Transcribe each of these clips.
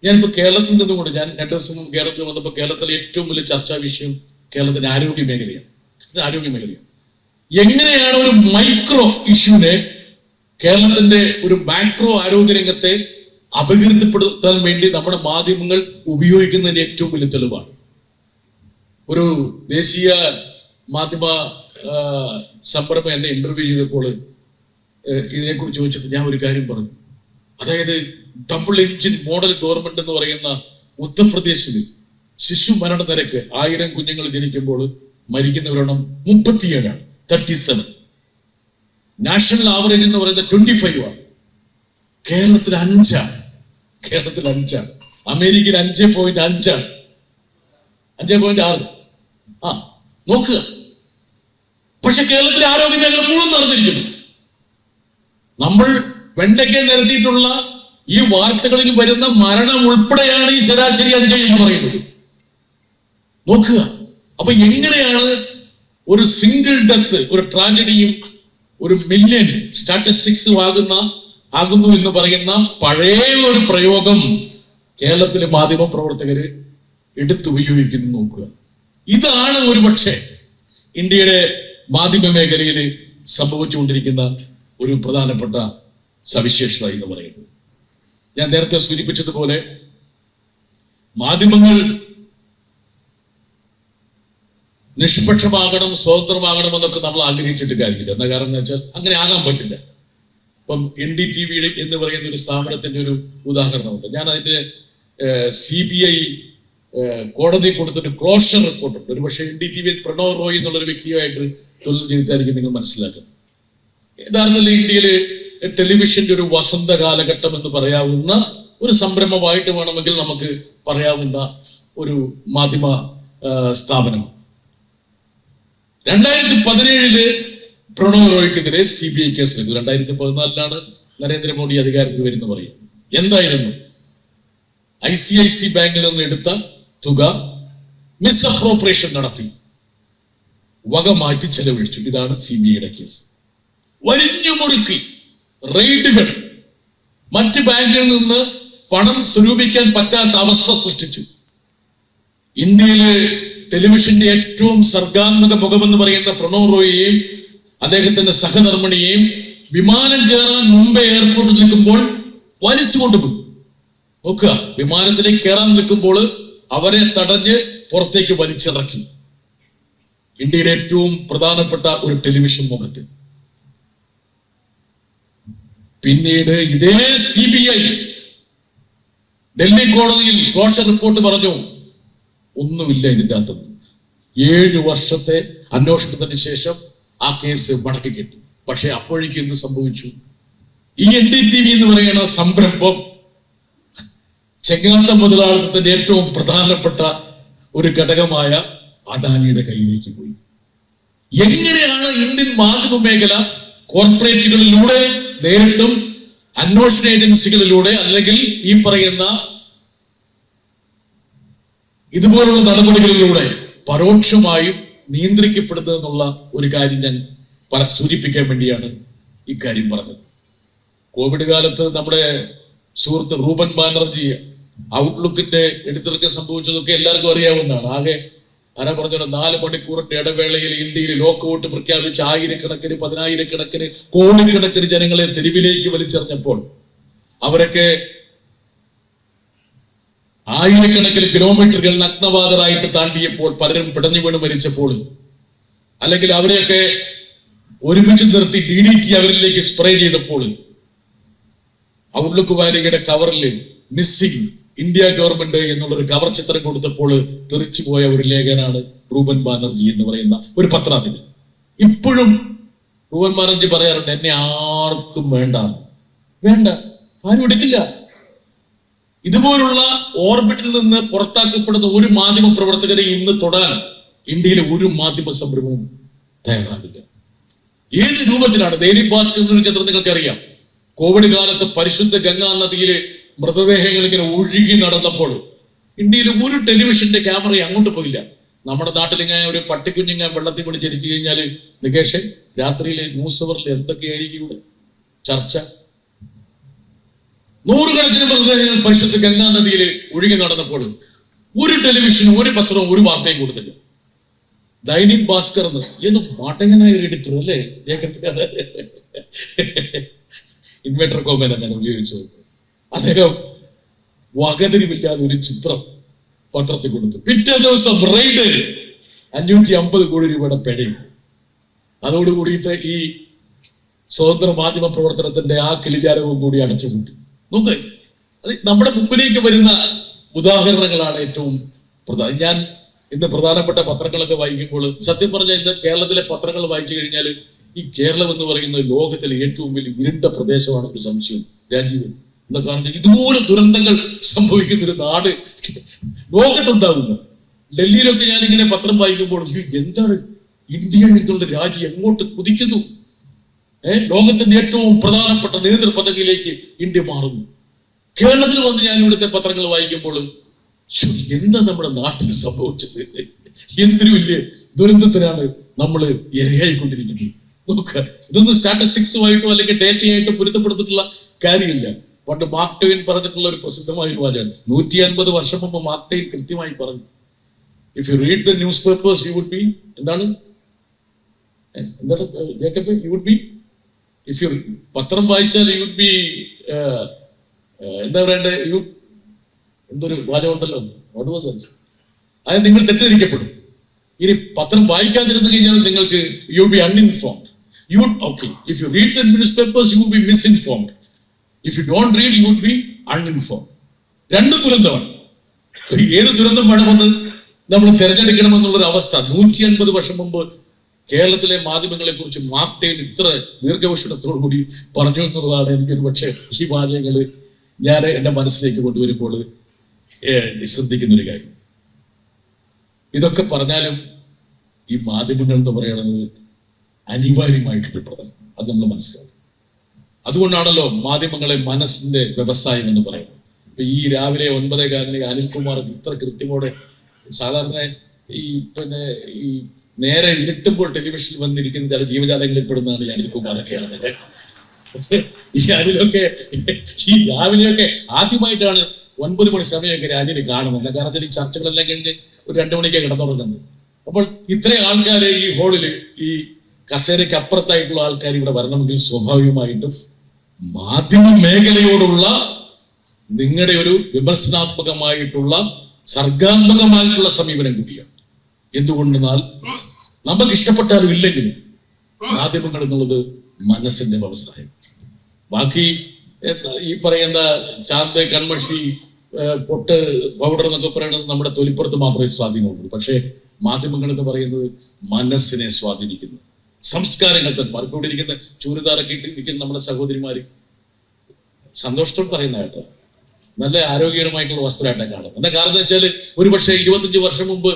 ഞാനിപ്പോൾ കേരളത്തിൽ നിന്നുകൊണ്ട് ഞാൻ 2 ദിവസം മുമ്പ് കേരളത്തിൽ വന്നപ്പോൾ കേരളത്തിലെ ഏറ്റവും വലിയ ചർച്ചാ വിഷയം കേരളത്തിന്റെ ആരോഗ്യ മേഖലയാണ്. ആരോഗ്യ മേഖലയാണ്. എങ്ങനെയാണ് ഒരു മൈക്രോ ഇഷ്യൂനെ കേരളത്തിന്റെ ഒരു മാക്രോ ആരോഗ്യ രംഗത്തെ അപകീർത്തിപ്പെടുത്താൻ വേണ്ടി നമ്മുടെ മാധ്യമങ്ങൾ ഉപയോഗിക്കുന്നതിന്റെ ഏറ്റവും വലിയ തെളിവാണ്. ഒരു ദേശീയ മാധ്യമ സംരംഭം എന്നെ ഇന്റർവ്യൂ ചെയ്തപ്പോൾ ഇതിനെക്കുറിച്ച് ചോദിച്ചപ്പോൾ ഞാൻ ഒരു കാര്യം പറഞ്ഞു. അതായത് ഡബിൾ എഞ്ചിൻ മോഡൽ ഗവൺമെന്റ് എന്ന് പറയുന്ന ഉത്തർപ്രദേശിൽ ശിശു മരണ നിരക്ക് 1000 കുഞ്ഞുങ്ങൾ ജനിക്കുമ്പോൾ മരിക്കുന്നവരെണ്ണം 37 37. നാഷണൽ ആവറേജ് എന്ന് പറയുന്നത് 25 ആണ്. കേരളത്തിൽ 5. കേരളത്തിൽ 5. അമേരിക്കയിൽ 5.5 5.6. നോക്കുക. പക്ഷെ കേരളത്തിലെ ആരോഗ്യ മേഖല മുഴുവൻ നടന്നിരിക്കുന്നു. നമ്മൾ വെണ്ടയ്ക്ക് നിരത്തിയിട്ടുള്ള ഈ വാർത്തകളിൽ വരുന്ന മരണം ഉൾപ്പെടെയാണ് ഈ ശരാശരി 5 എന്ന് പറയുന്നത്. നോക്കുക. അപ്പൊ എങ്ങനെയാണ് ഒരു സിംഗിൾ ഡെത്ത്, ഒരു ട്രാജഡിയും ഒരു മില്യൺ സ്റ്റാറ്റിസ്റ്റിക്സ് ആകുന്നു എന്ന് പറയുന്ന പഴയ ഒരു പ്രയോഗം കേരളത്തിലെ മാധ്യമ പ്രവർത്തകര് എടുത്തുപയോഗിക്കുന്നു. നോക്കുക. ഇതാണ് ഒരുപക്ഷെ ഇന്ത്യയുടെ മാധ്യമ മേഖലയിൽ സംഭവിച്ചുകൊണ്ടിരിക്കുന്ന ഒരു പ്രധാനപ്പെട്ട സവിശേഷത എന്ന് പറയുന്നത്. ഞാൻ നേരത്തെ സൂചിപ്പിച്ചതുപോലെ മാധ്യമങ്ങൾ നിഷ്പക്ഷമാകണം, സ്വതന്ത്രമാകണം എന്നൊക്കെ നമ്മൾ ആഗ്രഹിച്ചിട്ട് കാര്യമില്ല. എന്താ കാരണം എന്ന് വെച്ചാൽ അങ്ങനെ ആകാൻ പറ്റില്ല. ഇപ്പം NDTV എന്ന് പറയുന്ന ഒരു സ്ഥാപനത്തിന്റെ ഒരു ഉദാഹരണമുണ്ട്. ഞാൻ അതിന്റെ CBI കോടതി കൊടുത്തിട്ട് ക്ലോഷർ റിപ്പോർട്ടുണ്ട്. ഒരു പക്ഷേ NDTV പ്രണവ് റോയ് എന്നുള്ളൊരു വ്യക്തിയുമായിട്ട് തൊഴിൽ ചെയ്തിട്ടായിരിക്കും നിങ്ങൾ മനസ്സിലാക്കുന്നത്. യഥാർത്ഥത്തിൽ ഇന്ത്യയില് ടെലിവിഷന്റെ ഒരു വസന്ത കാലഘട്ടം എന്ന് പറയാവുന്ന ഒരു സംരംഭമായിട്ട് വേണമെങ്കിൽ നമുക്ക് പറയാവുന്ന ഒരു മാധ്യമ സ്ഥാപനം. 2017 പ്രണവ് റോയ്ക്കെതിരെ CBI കേസ് എടുത്തു. 2014 നരേന്ദ്രമോദി അധികാരത്തിൽ വരുന്ന പറയും. എന്തായിരുന്നു? ICIC ബാങ്കിൽ നിന്ന് എടുത്ത തുക മിസ്അപ്രോപ്രിയേഷൻ നടത്തി വക മാറ്റി ചെലവഴിച്ചു. ഇതാണ് CBIയുടെ കേസ്. വലിഞ്ഞു മുറുക്കി റെയ്ഡുകൾ, മറ്റ് ബാങ്കിൽ നിന്ന് പണം സ്വരൂപിക്കാൻ പറ്റാത്ത അവസ്ഥ സൃഷ്ടിച്ചു. ഇന്ത്യയിലെ ടെലിവിഷന്റെ ഏറ്റവും സർഗാത്മക മുഖമെന്ന് പറയുന്ന പ്രണവ് റോയിയെയും അദ്ദേഹത്തിന്റെ സഹധർമ്മിണിയെയും വിമാനം കയറാൻ മുമ്പേ എയർപോർട്ടിൽ നിൽക്കുമ്പോൾ വലിച്ചു കൊണ്ടുപോയി. നോക്കുക. വിമാനത്തിലേക്ക് കയറാൻ നിൽക്കുമ്പോൾ അവരെ തടഞ്ഞ് പുറത്തേക്ക് വലിച്ചിറക്കി. ഇന്ത്യയുടെ ഏറ്റവും പ്രധാനപ്പെട്ട ഒരു ടെലിവിഷൻ മുഖത്ത്. പിന്നീട് ഇതേ CBI ഡൽഹി കോടതിയിൽ ക്ലോഷർ റിപ്പോർട്ട് പറഞ്ഞു ഒന്നുമില്ല ഇതിന്റെ അകത്ത്. 7 വർഷത്തെ അന്വേഷണത്തിന് ശേഷം ആ കേസ് മടക്കി കിട്ടി. പക്ഷെ അപ്പോഴേക്കും എന്ത് സംഭവിച്ചു? ഈ NDTV എന്ന് പറയുന്ന സംരംഭം ചെങ്ങാത്ത മുതലാളിത്തത്തിന്റെ ഏറ്റവും പ്രധാനപ്പെട്ട ഒരു ഘടകമായ അദാനിയുടെ കയ്യിലേക്ക് പോയി. എങ്ങനെയാണ് ഇന്ത്യൻ മാധ്യമ മേഖല കോർപ്പറേറ്റുകളിലൂടെ നേരിട്ടും അന്വേഷണ ഏജൻസികളിലൂടെ അല്ലെങ്കിൽ ഈ പറയുന്ന ഇതുപോലുള്ള നടപടികളിലൂടെ പരോക്ഷമായും നിയന്ത്രിക്കപ്പെടുന്നതെന്നുള്ള ഒരു കാര്യം ഞാൻ സൂചിപ്പിക്കാൻ വേണ്ടിയാണ് ഇക്കാര്യം പറഞ്ഞത്. കോവിഡ് കാലത്ത് നമ്മുടെ സുഹൃത്ത് റൂബൻ ബാനർജി ഔട്ട്ലുക്കിന്റെ എഡിറ്റർക്ക് സംഭവിച്ചതൊക്കെ എല്ലാവർക്കും അറിയാവുന്നതാണ്. ആകെ ആരാ പറഞ്ഞോ 4 മണിക്കൂറിന്റെ ഇടവേളയിൽ ഇന്ത്യയിൽ ലോക്കൗട്ട് പ്രഖ്യാപിച്ച് 1000-കണക്കിന് 10,000-കണക്കിന് കോടിക്കണക്കിന് ജനങ്ങളെ തെരുവിലേക്ക് വലിച്ചെറിഞ്ഞപ്പോൾ അവരൊക്കെ 1000-കണക്കിന് കിലോമീറ്ററുകൾ നഗ്നവാതരായിട്ട് താണ്ടിയപ്പോൾ, പലരും പിടഞ്ഞു വീണ് മരിച്ചപ്പോൾ, അല്ലെങ്കിൽ അവരെയൊക്കെ ഒരുമിച്ച് നിർത്തി DDT അവരിലേക്ക് സ്പ്രേ ചെയ്തപ്പോൾ ഔട്ട്ലുക്ക് വാരികയുടെ കവറിൽ മിസ്സിംഗ് ഇന്ത്യ ഗവൺമെന്റ് എന്നുള്ളൊരു കവർ ചിത്രം കൊടുത്തപ്പോൾ തെറിച്ചു പോയ ഒരു ലേഖനാണ് റൂബൻ ബാനർജി എന്ന് പറയുന്ന ഒരു പത്രാധിപൻ. ഇപ്പോഴും റൂബൻ ബാനർജി പറയാറുണ്ട്, എന്നെ ആർക്കും വേണ്ട, ആരും എടുക്കില്ല. ഇതുപോലുള്ള ഓർബിറ്റിൽ നിന്ന് പുറത്താക്കപ്പെടുന്ന ഒരു മാധ്യമ പ്രവർത്തകരെ ഇന്ന് തൊടാൻ ഇന്ത്യയിലെ ഒരു മാധ്യമ സംരംഭവും തയ്യാറാകില്ല. ഏത് രൂപത്തിലാണ്? ദൈനിക് ഭാസ്കർ ചിത്രം നിങ്ങൾക്കറിയാം. കോവിഡ് കാലത്ത് പരിശുദ്ധ ഗംഗാ നദിയിലെ മൃതദേഹങ്ങൾ ഇങ്ങനെ ഒഴുകി നടന്നപ്പോൾ ഇന്ത്യയിൽ ഒരു ടെലിവിഷന്റെ ക്യാമറ അങ്ങോട്ട് പോയില്ല. നമ്മുടെ നാട്ടിലിങ്ങനെ ഒരു പട്ടിക്കുഞ്ഞിങ്ങ വെള്ളത്തിൽ പിടിച്ച് ജനിച്ചു കഴിഞ്ഞാല് നികേഷ് രാത്രിയിലെ ന്യൂസ് അവറിൽ എന്തൊക്കെയായിരിക്കും ഇവിടെ ചർച്ച? നൂറുകണക്കിന് മൃതദേഹങ്ങൾ പരിശുദ്ധ ഗംഗാ നദിയിൽ ഒഴുകി നടന്നപ്പോൾ ഒരു ടെലിവിഷനും ഒരു പത്രവും ഒരു വാർത്തയും കൊടുത്തില്ല. ദൈനിക് ഭാസ്കർ എന്ന് മാട്ടങ്ങനായ ഒരു എഡിറ്റർ അല്ലേ, ഇൻവെർട്ടർ കോമേന ഞാൻ ഉപയോഗിച്ചത്. അദ്ദേഹം വകതിരിവില്ലാതെ ഒരു ചിത്രം പത്രത്തിൽ കൊടുത്തു. പിറ്റേ ദിവസം റെയ്ഡ് 550 കോടി രൂപയുടെ പിഴയും. അതോടുകൂടിയിട്ട് ഈ സ്വതന്ത്ര മാധ്യമ പ്രവർത്തനത്തിന്റെ ആ കിളിജാലവും കൂടി അടച്ചുകൂട്ടി. നോക്ക്, അത് നമ്മുടെ മുമ്പിലേക്ക് വരുന്ന ഉദാഹരണങ്ങളാണ് ഏറ്റവും പ്രധാനം. ഞാൻ ഇന്ന് പ്രധാനപ്പെട്ട പത്രങ്ങളൊക്കെ വായിക്കുമ്പോൾ സത്യം പറഞ്ഞാൽ ഇന്ന് കേരളത്തിലെ പത്രങ്ങൾ വായിച്ചു കഴിഞ്ഞാൽ ഈ കേരളം എന്ന് പറയുന്നത് ലോകത്തിലെ ഏറ്റവും വലിയ ഇരുണ്ട പ്രദേശമാണ് ഒരു സംശയം. രാജീവ് എന്താ കാണുന്നത്, ഇതുപോലെ ദുരന്തങ്ങൾ സംഭവിക്കുന്ന ഒരു നാട് ലോകത്തുണ്ടാകുന്നു. ഡൽഹിയിലൊക്കെ ഞാനിങ്ങനെ പത്രം വായിക്കുമ്പോൾ എന്താണ് ഇന്ത്യ എന്നുള്ള രാജ്യം എങ്ങോട്ട് കുതിക്കുന്നു, ലോകത്തിന്റെ ഏറ്റവും പ്രധാനപ്പെട്ട നേതൃപദവിയിലേക്ക് ഇന്ത്യ മാറുന്നു. കേരളത്തിൽ വന്ന് ഞാൻ ഇവിടുത്തെ പത്രങ്ങൾ വായിക്കുമ്പോൾ എന്താ നമ്മുടെ നാട്ടിൽ സംഭവിച്ചത്, എന്തൊരു വലിയ ദുരന്തത്തിനാണ് നമ്മൾ ഇരയായിക്കൊണ്ടിരിക്കുന്നത്. നോക്കുക, ഇതൊന്നും സ്റ്റാറ്റിസ്റ്റിക്സുമായിട്ടോ അല്ലെങ്കിൽ ഡേറ്റയായിട്ടോ പൊരുത്തപ്പെടുത്തിട്ടുള്ള കാര്യമില്ല. പണ്ട് മാർക്ക് ട്വെയിൻ പറഞ്ഞിട്ടുള്ള ഒരു പ്രസിദ്ധമായ ഒരു വാചകമാണ്. 150 വർഷം മുമ്പ് മാർക്ക് ട്വെയിൻ കൃത്യമായി പറഞ്ഞു, if you read the newspapers you would be എന്താണ് Jacob, you would be, if you പത്രം വായിച്ചാൽ യു വുഡ് ബി എന്താ പറയണ്ടേ, എന്തൊരു വാചകമുണ്ടല്ലോ, അതായത് നിങ്ങൾ തെറ്റിദ്ധരിക്കപ്പെടും. ഇനി പത്രം വായിക്കാതിരുന്നു കഴിഞ്ഞാൽ നിങ്ങൾക്ക് you be uninformed. You would okay, if you read the newspapers you would be misinformed. If you don't read you would be uninformed. രണ്ട് ദുരന്തമാണ്. ഏത് ദുരന്തം വേണമെന്ന് നമ്മൾ തിരഞ്ഞെടുക്കണമെന്നുള്ളൊരു അവസ്ഥ 150 വർഷം മുമ്പ് കേരളത്തിലെ മാധ്യമങ്ങളെ കുറിച്ച് മാർക്ക് ട്വെയിൻ ഇത്ര ദീർഘവീക്ഷണത്തോടു കൂടി പറഞ്ഞു എന്നുള്ളതാണ് എനിക്കൊരു പക്ഷേ ഈ വാചകങ്ങൾ ഞാൻ എൻ്റെ മനസ്സിലേക്ക് കൊണ്ടുവരുമ്പോൾ ശ്രദ്ധിക്കുന്ന ഒരു കാര്യം. ഇതൊക്കെ പറഞ്ഞാലും ഈ മാധ്യമങ്ങൾ എന്ന് പറയുന്നത് അനിവാര്യമായിട്ടുള്ള പ്രധാനം, അത് നമ്മൾ മനസ്സിലാക്കും. അതുകൊണ്ടാണല്ലോ മാധ്യമങ്ങളെ മനസ്സിന്റെ വ്യവസായം എന്ന് പറയുന്നത്. ഇപ്പൊ ഈ രാവിലെ 9:15 അനിൽകുമാർ ഇത്ര കൃത്യമോടെ, സാധാരണ ഈ നേരെ ഇരുട്ടുമ്പോൾ ടെലിവിഷനിൽ വന്നിരിക്കുന്ന ചില ജീവജാലങ്ങളിൽ പെടുന്നതാണ് ഈ അനിൽകുമാറൊക്കെയാണ്. ഈ അനിലൊക്കെ ഈ രാവിലെയൊക്കെ ആദ്യമായിട്ടാണ് 9 മണി സമയമൊക്കെ അനിൽ കാണുന്നത്. കാരണം ഈ ചർച്ചകളെല്ലാം കഴിഞ്ഞ് ഒരു 2 മണിക്കാണ് കിടന്നുറങ്ങുന്നത്. അപ്പോൾ ഇത്രയും ആൾക്കാർ ഈ ഹോളിൽ, ഈ കസേരയ്ക്ക് അപ്പുറത്തായിട്ടുള്ള ആൾക്കാർ ഇവിടെ വരണമെങ്കിൽ സ്വാഭാവികമായിട്ടും മാധ്യമ മേഖലയോടുള്ള നിങ്ങളുടെ ഒരു വിമർശനാത്മകമായിട്ടുള്ള സർഗാത്മകമായിട്ടുള്ള സമീപനം കൂടിയാണ്. എന്തുകൊണ്ടെന്നാൽ നമുക്ക് ഇഷ്ടപ്പെട്ടാലും ഇല്ലെങ്കിലും മാധ്യമങ്ങൾ എന്നുള്ളത് മനസ്സിന്റെ വ്യവസായം. ബാക്കി ഈ പറയുന്ന ചാന്ത്, കൺമഷി, പൊട്ട്, പൗഡർ എന്നൊക്കെ പറയുന്നത് നമ്മുടെ തൊലിപ്പുറത്ത് മാത്രമേ സ്വാധീനമുള്ളൂ. പക്ഷേ മാധ്യമങ്ങൾ എന്ന് പറയുന്നത് മനസ്സിനെ സ്വാധീനിക്കുന്നു. സംസ്കാരങ്ങൾ തന്നെ ഇവിടെ ഇരിക്കുന്ന ചൂരിദാറൊക്കെ ഇട്ടിരിക്കുന്ന നമ്മുടെ സഹോദരിമാര് സന്തോഷത്തോട് പറയുന്ന കേട്ടോ, നല്ല ആരോഗ്യകരമായിട്ടുള്ള വസ്ത്രമായിട്ടാണ് കാണുന്നത്. എന്താ കാരണം എന്ന് വെച്ചാൽ ഒരു പക്ഷേ 25 വർഷം മുമ്പ്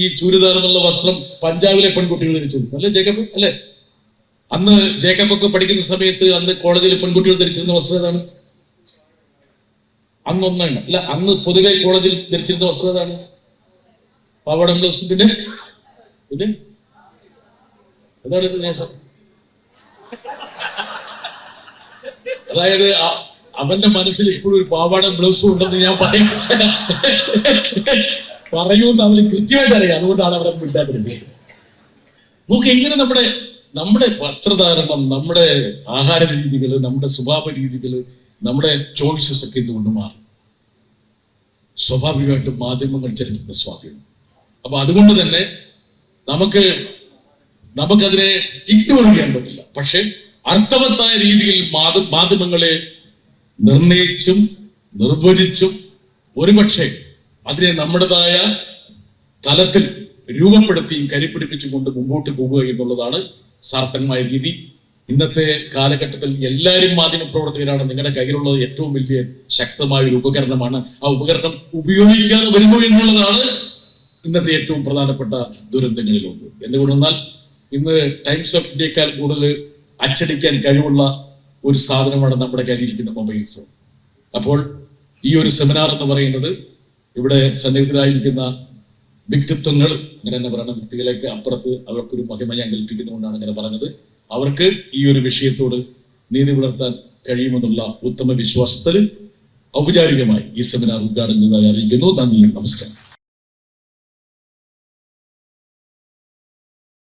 ഈ ചൂരിദാർ എന്നുള്ള വസ്ത്രം പഞ്ചാബിലെ പെൺകുട്ടികൾ ധരിച്ചു അല്ലേ ജേക്കബ്, അല്ലെ? അന്ന് ജേക്കബ് ഒക്കെ പഠിക്കുന്ന സമയത്ത് അന്ന് കോളേജിൽ പെൺകുട്ടികൾ ധരിച്ചിരുന്ന വസ്ത്രം ഏതാണ്? അന്നൊന്നാണ് അല്ല, അന്ന് പൊതുവെ കോളേജിൽ ധരിച്ചിരുന്ന വസ്ത്രം ഏതാണ്? പാവാട ബ്ലൗസ്. പിന്നെ എന്താണ് ഇതിനേഷം? അതായത് അവന്റെ മനസ്സിൽ ഇപ്പോഴും ഒരു പാവാട ബ്ലൗസും ഉണ്ടെന്ന് ഞാൻ പറയൂന്ന് അവന് കൃത്യമായിട്ട് അറിയാം. അതുകൊണ്ടാണ് അവരെ മിണ്ടാതിരുന്നത്. നോക്ക് എങ്ങനെ നമ്മുടെ വസ്ത്രധാരണം, നമ്മുടെ ആഹാര രീതികൾ, നമ്മുടെ സ്വഭാവ രീതികൾ, നമ്മുടെ ചോയ്സസ് ഒക്കെ എന്തുകൊണ്ട് മാറും? സ്വാഭാവികമായിട്ടും മാധ്യമങ്ങൾ ചെലുത്തുന്ന സ്വാധീനം. അപ്പൊ അതുകൊണ്ട് തന്നെ നമുക്കതിനെ ഇഗ്നോർ ചെയ്യാൻ പറ്റില്ല. പക്ഷെ അർത്ഥവത്തായ രീതിയിൽ മാധ്യമങ്ങളെ നിർണയിച്ചും നിർവചിച്ചും ഒരുപക്ഷെ അതിനെ നമ്മുടേതായ തലത്തിൽ രൂപപ്പെടുത്തിയും കരിപ്പിടിപ്പിച്ചും കൊണ്ട് മുമ്പോട്ട് പോകുക എന്നുള്ളതാണ് സാർത്ഥകമായ രീതി. ഇന്നത്തെ കാലഘട്ടത്തിൽ എല്ലാവരും മാധ്യമ പ്രവർത്തകരാണ്. നിങ്ങളുടെ കയ്യിലുള്ളത് ഏറ്റവും വലിയ ശക്തമായ ഒരു ഉപകരണമാണ്. ആ ഉപകരണം ഉപയോഗിക്കാതെ വരുന്നു എന്നുള്ളതാണ് ഇന്നത്തെ ഏറ്റവും പ്രധാനപ്പെട്ട ദുരന്തങ്ങളിലൊന്ന്. എന്തുകൊണ്ടെന്നാൽ ഇന്ന് ടൈംസ് ഓഫ് ഇന്ത്യയേക്കാൾ കൂടുതൽ അച്ചടിക്കാൻ കഴിവുള്ള ഒരു സാധനമാണ് നമ്മുടെ കയ്യിലിരിക്കുന്ന മൊബൈൽ ഫോൺ. അപ്പോൾ ഈ ഒരു സെമിനാർ എന്ന് പറയുന്നത് ഇവിടെ സന്നിഹിതരായിരിക്കുന്ന വ്യക്തിത്വങ്ങൾ, അങ്ങനെ തന്നെ പറയുന്ന വ്യക്തികളെയൊക്കെ അപ്പുറത്ത് അവർക്കൊരു മഹിമ ഞാൻ കൽപ്പിക്കുന്നതുകൊണ്ടാണ് അങ്ങനെ പറഞ്ഞത്. അവർക്ക് ഈ ഒരു വിഷയത്തോട് നീതി പുലർത്താൻ കഴിയുമെന്നുള്ള ഉത്തമ വിശ്വാസത്തിൽ ഔപചാരികമായി ഈ സെമിനാർ ഉദ്ഘാടനം ചെയ്തതായി അറിയിക്കുന്നു. നന്ദി, നമസ്കാരം.